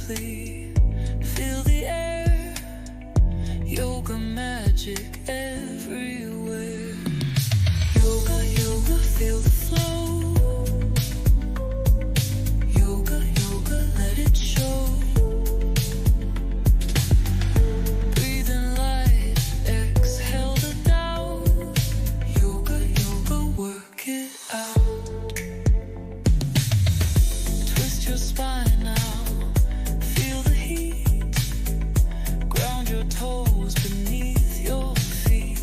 deeply. Feel the air, yoga magic everywhere. Yoga, yoga, feel the flow. Yoga, yoga, let it show. Breathe in light, exhale the doubt. Yoga, yoga, work it out. Twist your spine now, feel the heat. Ground your toes beneath your feet.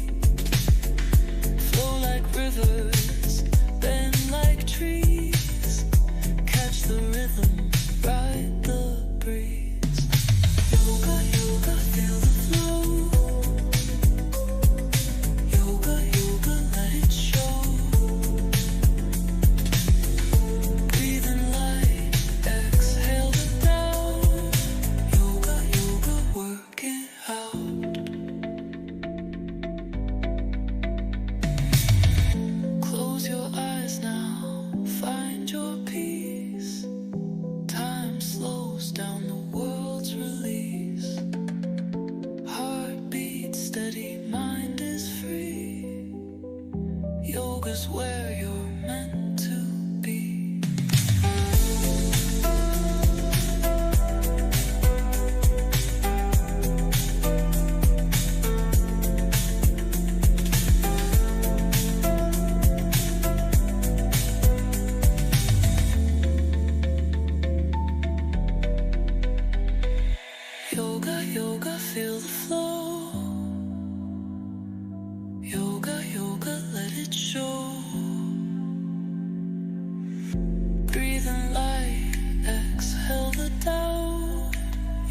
Flow like rivers, bend like trees. Catch the rhythm, ride the breeze. Yoga, yoga, feel the flow. Yoga, yoga, let it show. Breathe in light, exhale the doubt. Yoga, yoga, work it out. Close your eyes now, find your peace. Time slows down, the world's release. Heartbeat steady, mind is free. Yoga's where you're meant to be. Yoga, yoga, feel the flow. Yoga, yoga, let it show. Breathe in light, exhale the doubt.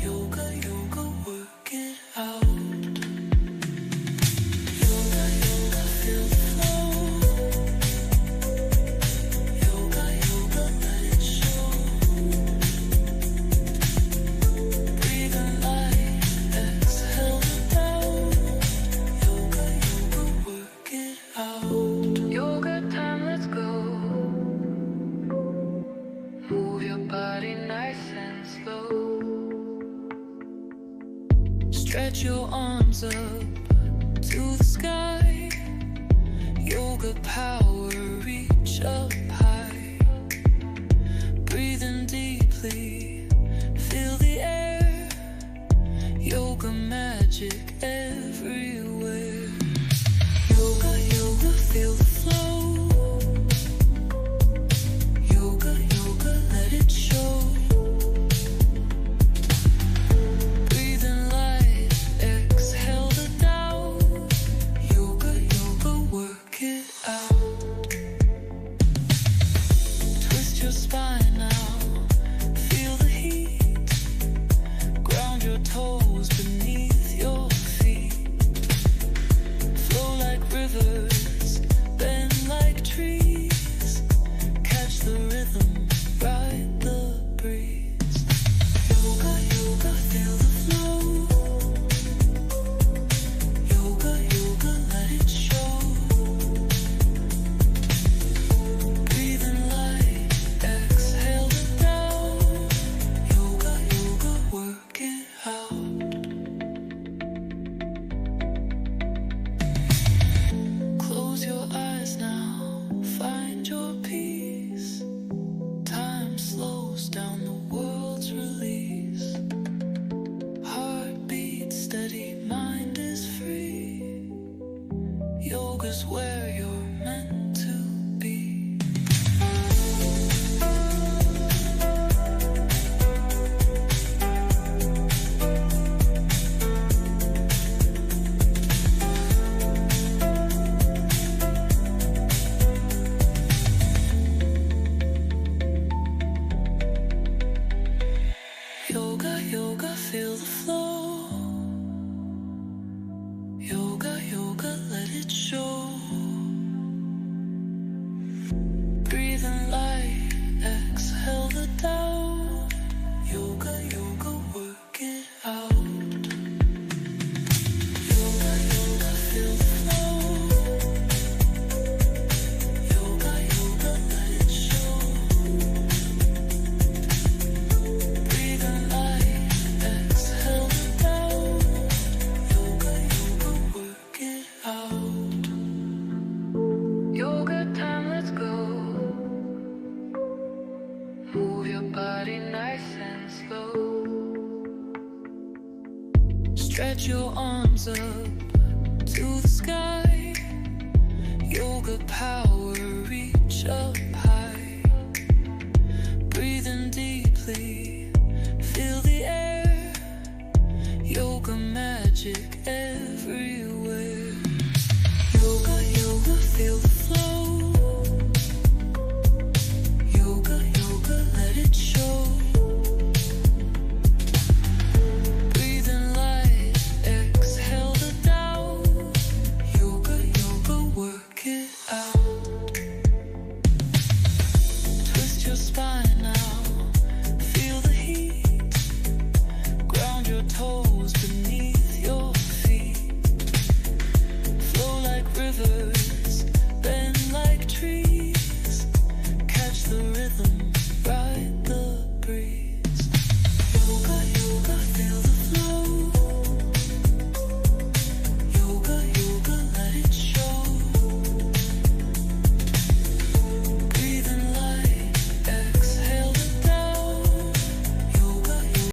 Yoga, yoga, work it out. Yoga, yoga, feel the flow. Yoga, yoga, let it show. Breathe in light, exhale the doubt. Yoga, yoga, work it out. Yoga time, let's go. Move your body nice and slow. Stretch your arms up to the sky. Yoga power, reach up high. Breathe in deeply, feel the air. Yoga magic everywhere. Yoga, yoga, feel the flow. Yoga, yoga, let it show. Breathe in light, exhale the doubt. Yoga, yoga, work it out. Twist your spine now, feel the heat. Ground your toes beneath your feet. Flow like rivers, bend like trees. Catch the rhythm, ride the breeze. Yoga, yoga, feel the flow. Yoga, yoga, let it show. Breathe in light, exhale the doubt. Yoga, yoga, work it out. Close your eyes now, find your peace. Time slows down, the world's release. Heartbeat steady, mind is free. Yoga's where you're meant to be. Yoga, yoga, feel the flow. Yoga, yoga, let it show. Breathe in light, exhale the doubt. Yoga, yoga, work it out. Yoga, yoga, feel the flow. Yoga, yoga, let it show. Breathe in light. body nice and slow. Stretch your arms up to the sky. Yoga power, reach up high. Breathing deeply, feel the air. Yoga magic everywhere. Yoga, yoga, feel the flow. Yoga, yoga, let it show. Breathing light, exhale the doubt. Yoga, yoga, work it out. Twist your spine now, feel the heat. Ground your toes beneath your feet. Flow like rivers, bend like trees. Catch the rhythm, ride the breeze. Yoga, yoga, feel the